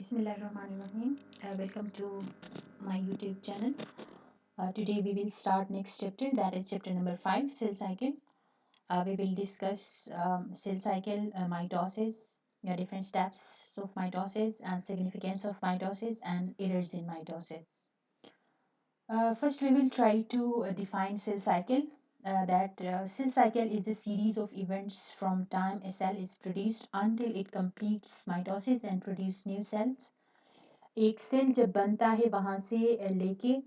Bismillahirrahmanirrahim. Welcome to my YouTube channel. Today we will start next chapter, that is chapter number 5, cell cycle. We will discuss cell cycle, mitosis, different steps of mitosis and significance of mitosis and errors in mitosis. First we will try to define cell cycle. Cell cycle is a series of events from time a cell is produced until it completes mitosis and produce new cells. एक cell जब बनता है वहाँ से लेके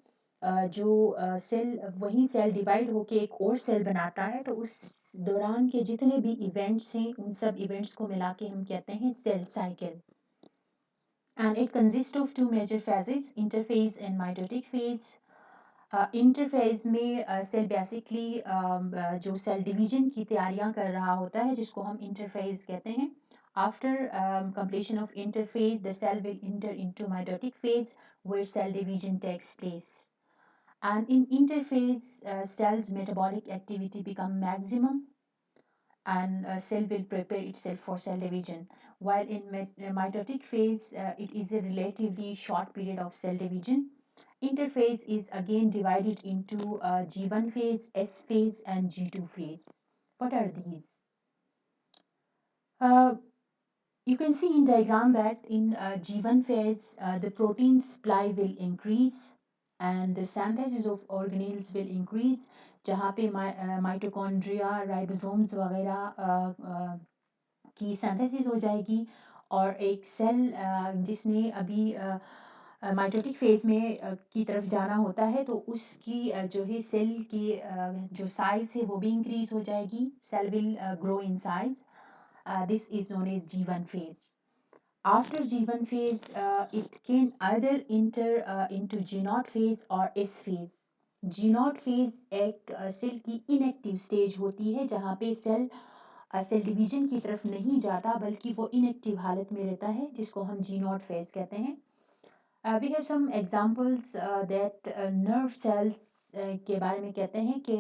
जो cell वही cell divide होके एक और सेल बनाता है, तो उस दौरान के जितने भी इवेंट्स हैं उन सब इवेंट्स को मिला के हम कहते हैं cell cycle. And it consists of two major phases, interphase and mitotic phase. Interphase में सेल बेसिकली जो सेल डिवीजन की तैयारियां कर रहा होता है जिसको हम इंटरफेज कहते हैं. After completion of interphase, the cell will enter into mitotic phase where cell division takes place. And in interphase, cell's metabolic activity become maximum and cell will prepare itself for cell division. While in mitotic phase, it is a relatively short period of cell division. Interphase is again divided into G1 phase, S phase, and G2 phase. What are these? Uh, you can see in diagram that in G1 phase, the protein supply will increase and the synthesis of organelles will increase, जहाँ पे mitochondria, ribosomes वगैरह की synthesis हो जाएगी और एक cell जिसने अभी माइटोटिक फेज में की तरफ जाना होता है तो उसकी जो है सेल की जो साइज है वो भी इंक्रीज हो जाएगी. Cell will grow in size. This is known as G1 phase. After G1 phase, it can either enter into G0 phase or S phase. G0 phase एक सेल की इनएक्टिव स्टेज होती है जहाँ पे सेल सेल डिवीजन की तरफ नहीं जाता बल्कि वो इनएक्टिव हालत में रहता है जिसको हम G0 phase कहते हैं. We have some examples that nerve cells के बारे में कहते हैं कि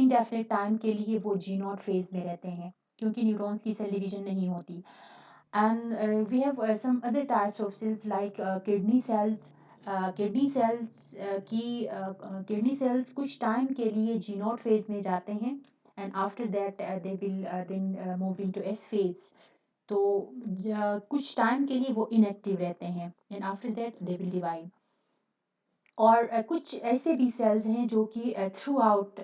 indefinite time के लिए वो G0 phase में रहते हैं क्योंकि न्यूरॉन्स की सेल डिवीजन नहीं होती. And we have some other types of cells like kidney cells. Kidney cells कुछ टाइम के लिए G0 phase में जाते हैं and after that they will then move into S phase. तो कुछ टाइम के लिए वो इनएक्टिव रहते हैं and after that they will divide. और कुछ ऐसे भी सेल्स हैं जो कि थ्रू आउट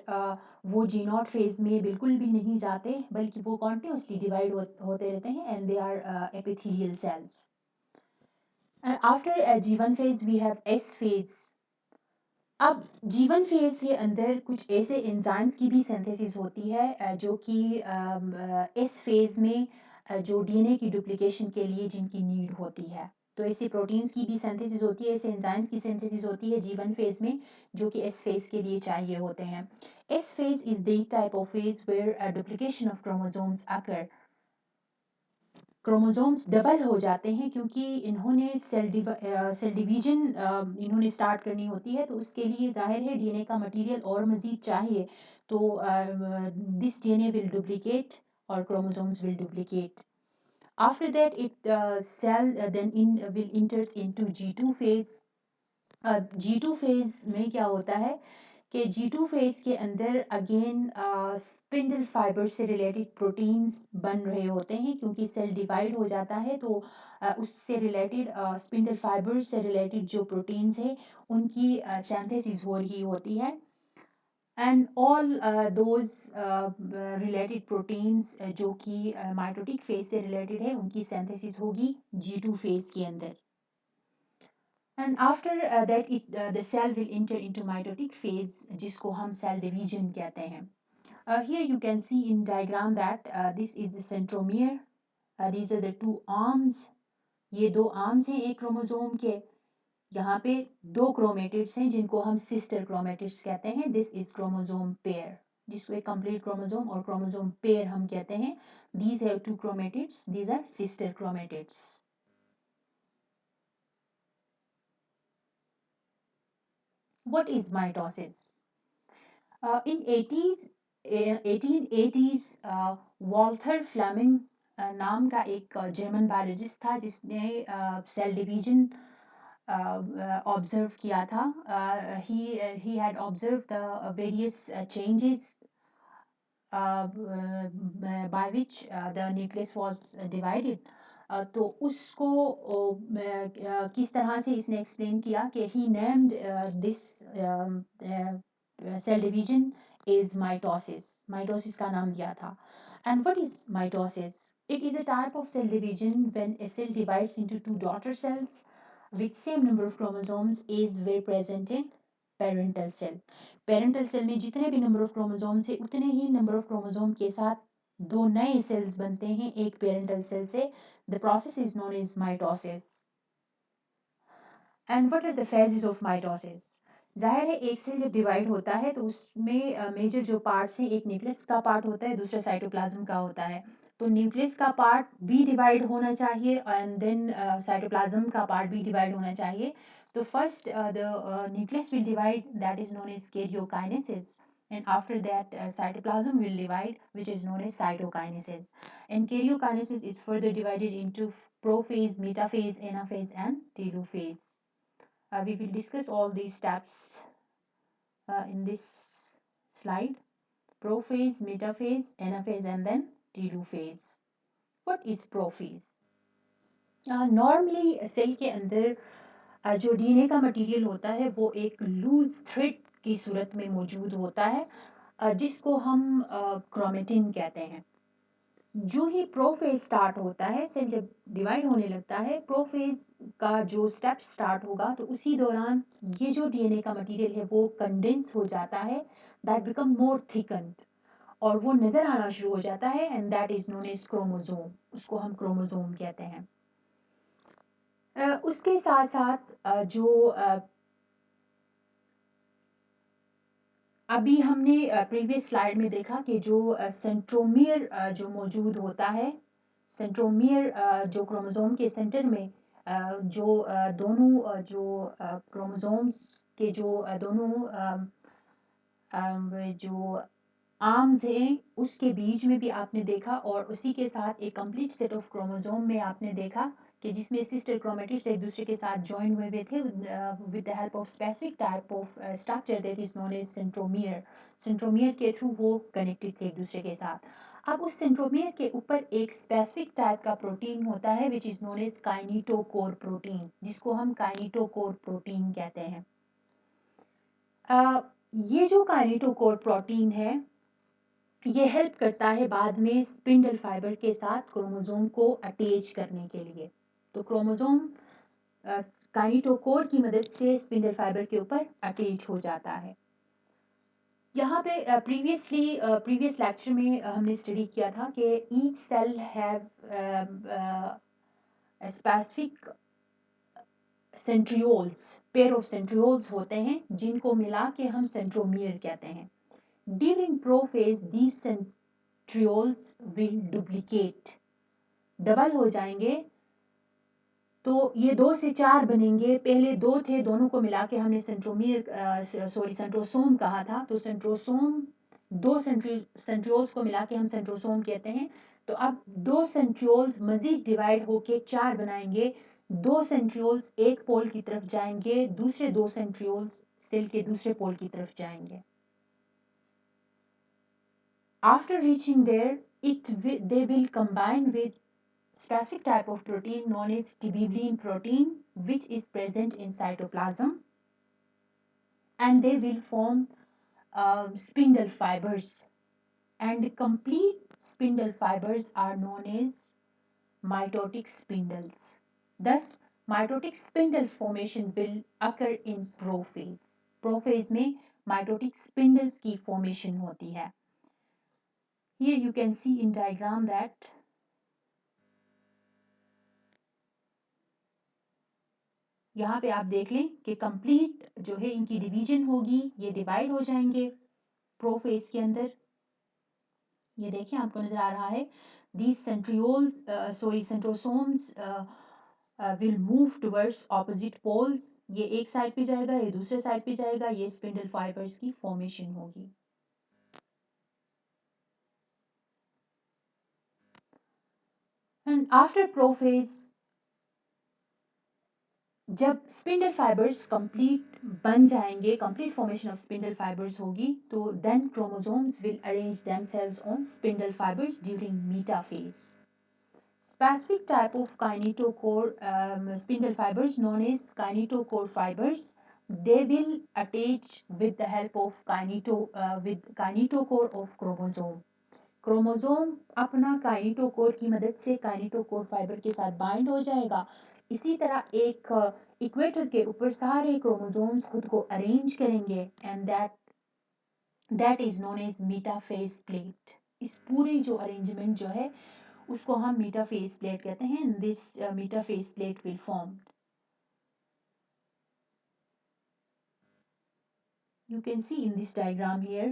वो G0 फेज में बिल्कुल भी नहीं जाते बल्कि वो कॉन्टिन्यूसली डिवाइड होते रहते हैं and they are epithelial cells. After G1 phase we have S phase. अब G1 फेज के अंदर कुछ ऐसे एंजाइम्स की भी सिंथेसिस होती है जो कि इस फेज में जो डीएनए की डुप्लीकेशन के लिए जिनकी नीड होती है. तो ऐसे प्रोटीन्स की भी सिंथेसिस होती है, ऐसे एंजाइम्स की सिंथेसिस होती है G1 फेज में जो कि इस फेज के लिए चाहिए होते हैं. इस phase is the type of phase where duplication of chromosomes occur. Chromosomes double हो जाते हैं क्योंकि इन्होंने सेल डिवीजन इन्होंने स्टार्ट करनी होती है तो उसके लिए जाहिर है डीएनए का मटेरियल और मज़ीद चाहिए तो दिस डीएनए विल डुप्लीकेट और chromosomes will duplicate. After that it cell then in will enter into G2 phase. G2 phase में क्या होता है कि G2 फेज के अंदर अगेन स्पिंडल फाइबर से रिलेटेड प्रोटीन्स बन रहे होते हैं क्योंकि सेल डिवाइड हो जाता है तो उससे रिलेटेड स्पिंडल फाइबर से रिलेटेड जो प्रोटीन्स है उनकी सिंथेसिस हो रही होती है and all those related proteins जो कि माइटोटिक फेज से रिलेटेड है उनकी सिंथेसिस होगी G2 फेज के अंदर. And after the cell will enter into mitotic phase जिसको हम cell division कहते हैं. Here you can see in diagram that this is the centromere. These are the two arms. ये दो arms हैं एक chromosome के. यहाँ पे दो chromatids हैं जिनको हम sister chromatids कहते हैं. This is chromosome pair. जिसको एक complete chromosome और chromosome pair हम कहते हैं. These have two chromatids. These are sister chromatids. What is mitosis? In 1880s, Walther Fleming नाम का एक जर्मन बायोलॉजिस्ट था जिसने सेल डिवीजन ऑब्जर्व किया था. He had observe the various changes by which the nucleus was divided. तो उसको किस तरह से इसने एक्सप्लेन किया कि he named this cell division is mitosis. Mitosis का नाम दिया था. And what is mitosis? It is a type of cell division when a cell divides into two daughter cells with same number of chromosomes as were present in parental cell. Parental cell में जितने भी number of chromosome से उतने ही number of chromosome के साथ दो नए sales बनते हैं एक पेरेंटल सेल से. The process is known as mitosis. And what are the phases of mitosis? जाहिर है एक सेल जब डिवाइड होता है तो उसमें मेजर जो पार्ट्स हैं एक न्यूक्लियस का पार्ट होता है दूसरा साइटोप्लाज्म का होता है. तो न्यूक्लियस का पार्ट भी डिवाइड होना चाहिए एंड देन साइटोप्लाज्म का पार्ट भी डिवाइड होना चाहिए. तो first the nucleus will divide, that is known as karyokinesis, and after that cytoplasm will divide, which is known as cytokinesis. And karyokinesis is further divided into prophase, metaphase, anaphase and telophase. We will discuss all these steps in this slide: prophase, metaphase, anaphase and then telophase. What is prophase? Normally cell के अंदर जो DNA का material होता है वो एक loose thread की सूरत में मौजूद होता है जिसको हम क्रोमेटिन कहते हैं. जो ही प्रोफेज स्टार्ट होता है, सेल जब डिवाइड होने लगता है, प्रोफेज का जो स्टेप स्टार्ट होगा तो उसी दौरान ये जो डीएनए का मटेरियल है वो कंडेंस हो जाता है, दैट बिकम मोर थिकन्ड, और वो नज़र आना शुरू हो जाता है and that is known as chromosome. उसको हम क्रोमोसोम कहते हैं. उसके साथ साथ जो अभी हमने प्रीवियस स्लाइड में देखा कि जो सेंट्रोमियर जो मौजूद होता है, सेंट्रोमियर जो क्रोमोसोम के सेंटर में जो दोनों जो क्रोमोसोम्स के जो दोनों जो आर्म्स हैं उसके बीच में भी आपने देखा, और उसी के साथ एक कंप्लीट सेट ऑफ क्रोमोसोम में आपने देखा कि जिसमें सिस्टर क्रोमेटिड्स एक दूसरे के साथ ज्वाइन हुए हुए थे with the help of specific type of structure that is known as centromere. Centromere के थ्रू वो कनेक्टेड थे एक दूसरे के साथ. अब उस सेंट्रोमियर के ऊपर एक स्पेसिफिक टाइप का प्रोटीन होता है which is known as kinetochore protein, जिसको हम काइनेटोकोर प्रोटीन कहते हैं. ये जो काइनेटोकोर प्रोटीन है ये हेल्प करता है बाद में स्पिंडल फाइबर के साथ क्रोमोसोम को अटैच करने के लिए. तो क्रोमोसोम काइनेटोकोर की मदद से स्पिंडल फाइबर के ऊपर अटैच हो जाता है. यहाँ पे प्रीवियस लेक्चर में हमने स्टडी किया था कि each cell have specific centrioles, pair of centrioles होते हैं जिनको मिला के हम सेंट्रोमियर कहते हैं. During prophase, these centrioles will duplicate. Double हो जाएंगे तो ये 2 से 4 बनेंगे. पहले 2 थे, दोनों को मिला के हमने सेंट्रोसोम कहा था. तो सेंट्रोसोम, 2 सेंट्रियोल्स को मिला के हम सेंट्रोसोम कहते हैं. तो अब 2 सेंट्रियोल्स मजीद डिवाइड होके 4 बनाएंगे. 2 सेंट्रियोल्स एक पोल की तरफ जाएंगे, दूसरे 2 सेंट्रियोल्स सेल के दूसरे पोल की तरफ जाएंगे. After reaching there, they will combine with specific type of protein known as tubulin protein, which is present in cytoplasm, and they will form spindle fibers, and complete spindle fibers are known as mitotic spindles. Thus, mitotic spindle formation will occur in prophase. Prophase में mitotic spindles की formation होती है. Here you can see in diagram that यहाँ पे आप देख लें कि कंप्लीट जो है इनकी डिवीजन होगी, ये डिवाइड हो जाएंगे प्रोफेज के अंदर. ये देखें आपको नजर आ रहा है. These centrioles, centrosomes will move towards opposite poles. ये एक साइड पे जाएगा, ये दूसरे साइड पे जाएगा. ये स्पिंडल फाइबर्स की फॉर्मेशन होगी. एंड आफ्टर प्रोफेज, जब स्पिंडल फाइबर्स कंप्लीट बन जाएंगे, complete formation of spindle fibres होगी, तो then chromosomes will arrange themselves on spindle fibres during metaphase. Specific type of kinetochore spindle fibers known as kinetochore fibers, they will attach with the help of with kinetochore of chromosome. Chromosome अपना kinetochore की मदद से kinetochore fibre के साथ bind हो जाएगा. इसी तरह एक इक्वेटर के ऊपर सारे क्रोमोसोम्स खुद को अरेंज करेंगे, and that is known as metaphase plate. इस पूरी जो अरेंजमेंट जो है उसको हम मेटाफेज प्लेट कहते हैं. This metaphase plate will form. You can see in this diagram here,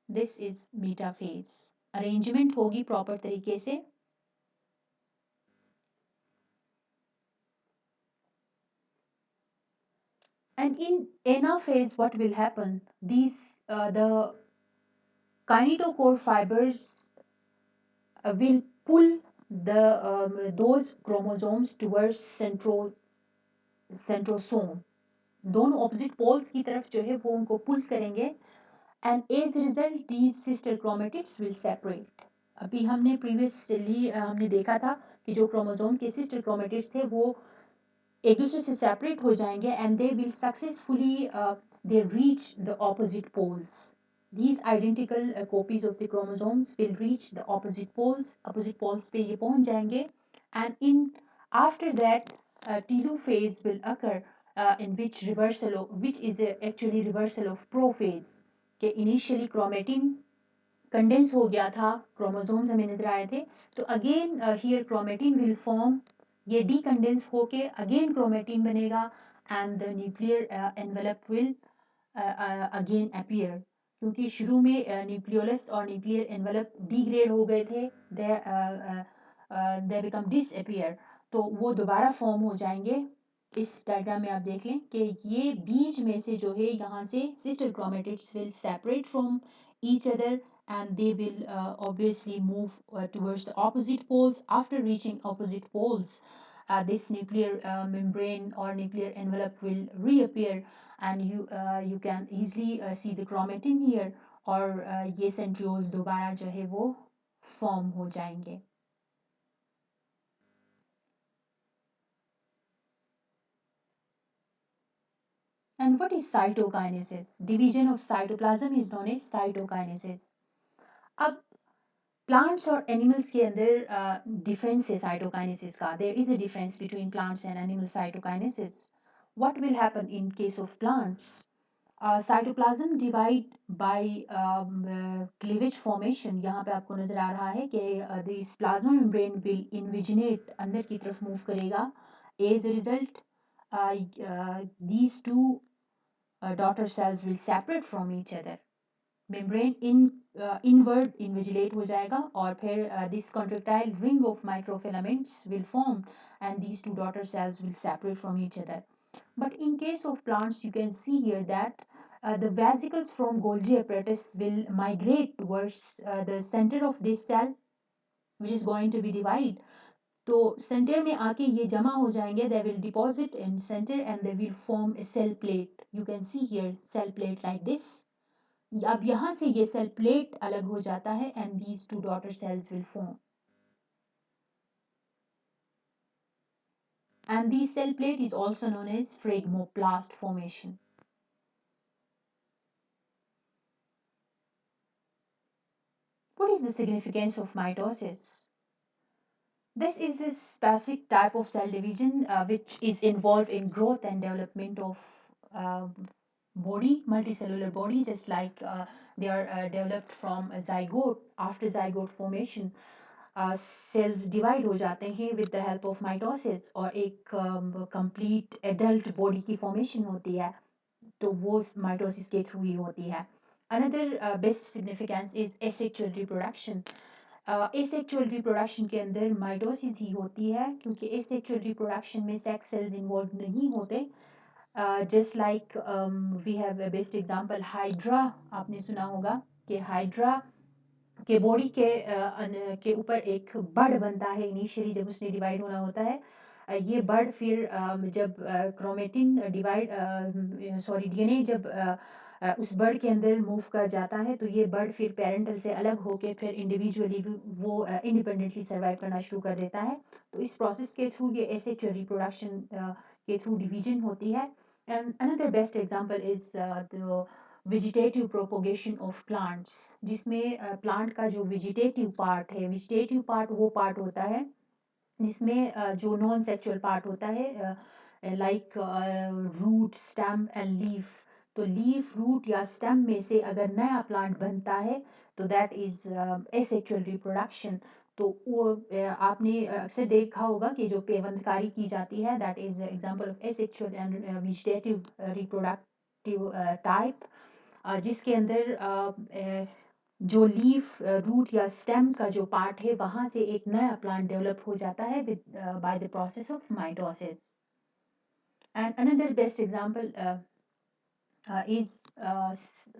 this is metaphase. Arrangement होगी प्रॉपर तरीके से. And in anaphase, what will happen? The kinetochore fibers will pull those chromosomes towards centrosome. दोनों opposite poles की तरफ जो है वो उनको पुल करेंगे, and as a result these sister chromatids will separate. अभी हमने प्रीवियसली हमने देखा था कि जो क्रोमोसोम के सिस्टर क्रोमेटिड्स थे वो एक दूसरे से सेपरेट हो जाएंगे, and they will successfully they reach the opposite poles. These identical copies of the chromosomes will reach the opposite poles. Opposite poles पे ये पहुंच जाएंगे, and in after that telophase will occur, in which is actually reversal of prophase. कि initially chromatin condense हो गया था, chromosomes हमें नजर आए थे, तो again here chromatin will form. ये डीकंडेंस होके अगेन क्रोमेटिन बनेगा, and the nuclear envelope will again appear. क्योंकि शुरू में न्यूक्लियोलस और न्यूक्लियर एनवेलप डिग्रेड हो गए थे, दे बिकम डिसअपीयर, तो वो दोबारा फॉर्म हो जाएंगे. इस डायग्राम में आप देख लें कि ये बीज में से जो है यहाँ से sister chromatids will separate from each other, and they will obviously move towards the opposite poles. After reaching opposite poles, this nuclear membrane or nuclear envelope will reappear, and you can easily see the chromatin here, और ये centrioles दोबारा जो है वो form हो जाएंगे. And what is cytokinesis? Division of cytoplasm is known as cytokinesis. अब plants और एनिमल्स के अंदर डिफरेंस है साइटोकाइनेसिस का. There is a difference between plants and animal cytokinesis. What will happen in case of plants? Cytoplasm divide by cleavage formation. यहाँ पे आपको नजर आ रहा है कि this plasma membrane will invaginate, अंदर की तरफ मूव करेगा. As a result these two daughter cells will separate from each other. Membrane inward invaginate हो जाएगा, और फिर this contractile ring of microfilaments will form, and these two daughter cells will separate from each other. But in case of plants, you can see here that the vesicles from Golgi apparatus will migrate towards the center of this cell, which is going to be divided. तो centre में आके ये जमा हो जाएंगे, they will deposit in center and they will form a cell plate. You can see here cell plate like this. अब यहाँ से ये सेल प्लेट अलग हो जाता है, and these two daughter cells will form. And this cell plate is also known as phragmoplast formation. What is the significance of mitosis? This is a specific type of cell division which is involved in growth and development of body, multicellular body, just like they are developed from a zygote. After zygote formation, cells divide हो जाते हैं with the help of mitosis, और एक complete adult body की formation होती है, तो वो माइटोसिस के थ्रू ही होती है. Another best significance is asexual reproduction. Asexual reproduction के अंदर माइटोसिस ही होती है, क्योंकि एसेक्सुअल रिप्रोडक्शन में सेक्स सेल्स इन्वॉल्व नहीं होते. Just like we have a best example hydra. आपने सुना होगा कि हाइड्रा के बॉडी के ऊपर एक बड बनता है इनिशियली जब उसने डिवाइड होना होता है। ये बड फिर जब क्रोमेटिन डिवाइड सॉरी डीएनए जब उस बर्ड के अंदर मूव कर जाता है, तो ये बर्ड फिर पेरेंटल से अलग होके फिर इंडिविजुअली भी वो इंडिपेंडेंटली सर्वाइव करना शुरू कर देता है। तो इस प्रोसेस के थ्रू ये एसेक्सुअल रिप्रोडक्शन के थ्रू डिवीजन होती है। And another best example is the vegetative propagation of plants, जिसमें प्लांट का जो वेजिटेटिव पार्ट है, वेजिटेटिव पार्ट वो पार्ट होता है जिसमें जो नॉन सेक्सुअल पार्ट होता है, like root stem and leaf. तो लीफ रूट या स्टेम में से अगर नया प्लांट बनता है तो दैट इज एसेक्सुअल रिप्रोडक्शन। तो वो आपने अक्सर देखा होगा कि जो पेवंदकारी की जाती है that is example of asexual and vegetative reproductive type, जिसके अंदर जो लीफ रूट या स्टेम का जो पार्ट है वहां से एक नया प्लांट डेवलप हो जाता है with by the process of mitosis. And another best example is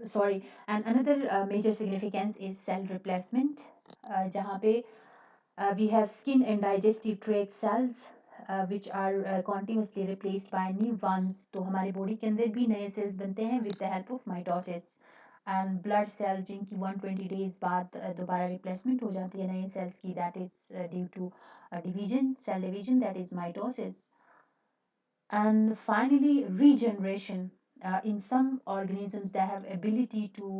sorry and another major significance is cell replacement, जहाँ पे we have skin and digestive tract cells which are continuously replaced by new ones। तो हमारे body के अंदर भी नए sales बनते हैं with the help of mitosis। And blood cells जिनकी 120 डेज बाद दोबारा रिप्लेसमेंट हो जाती है नए सेल्स की, that is due to division, cell division, that is mitosis. And finally, regeneration. In some organisms, they have ability to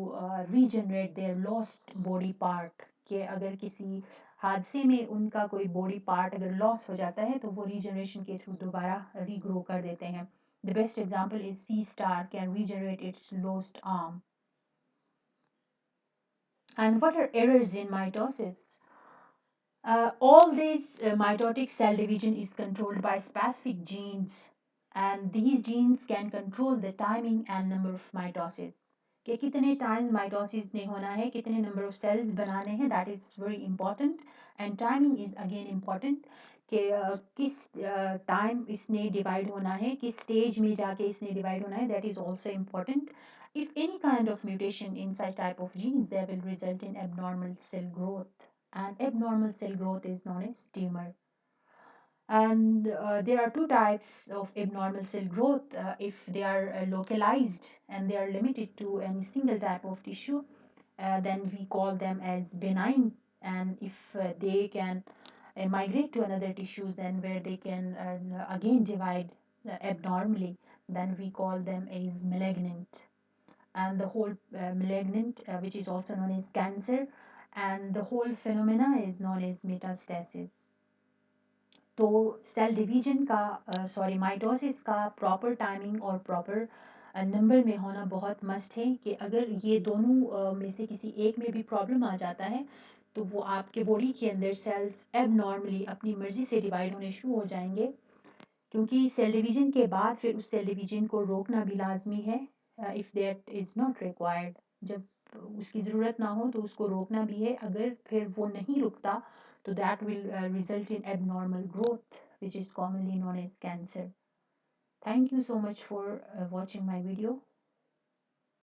regenerate their lost body part. कि अगर किसी हादसे में उनका कोई बॉडी पार्ट अगर लॉस हो जाता है तो वो रीजनरेशन के थ्रू दोबारा रीग्रो कर देते हैं। The best example is sea star can regenerate its lost arm. And what are errors in mitosis? All this mitotic cell division is controlled by specific genes, and these genes can control the timing and number of mitosis। कि कितने times mitosis ने होना है, कितने number of sales बनाने हैं, that is very important. And timing is again important कि किस टाइम इसने डिवाइड होना है, किस स्टेज में जाके इसने डिवाइड होना है, that is also important. If any kind of mutation in such type of genes, they will result in abnormal cell growth, and abnormal cell growth is known as tumor। And there are two types of abnormal cell growth. If they are localized and they are limited to any single type of tissue, then we call them as benign. And if they can migrate to another tissues and where they can again divide abnormally, then we call them as malignant। And the whole malignant, which is also known as cancer, and the whole phenomena is known as metastasis। तो cell division का sorry mitosis का proper timing और proper number में होना बहुत must है कि अगर ये दोनों में से किसी एक में भी प्रॉब्लम आ जाता है तो वो आपके बॉडी के अंदर सेल्स एबनॉर्मली अपनी मर्ज़ी से डिवाइड होने शुरू हो जाएंगे, क्योंकि सेल डिवीजन के बाद फिर उस सेल डिवीजन को रोकना भी लाजमी है। If that is not required, जब उसकी ज़रूरत ना हो तो उसको रोकना भी है। अगर फिर वो नहीं रुकता तो that will result in abnormal growth, which is commonly known as cancer। Thank you so much for watching my video।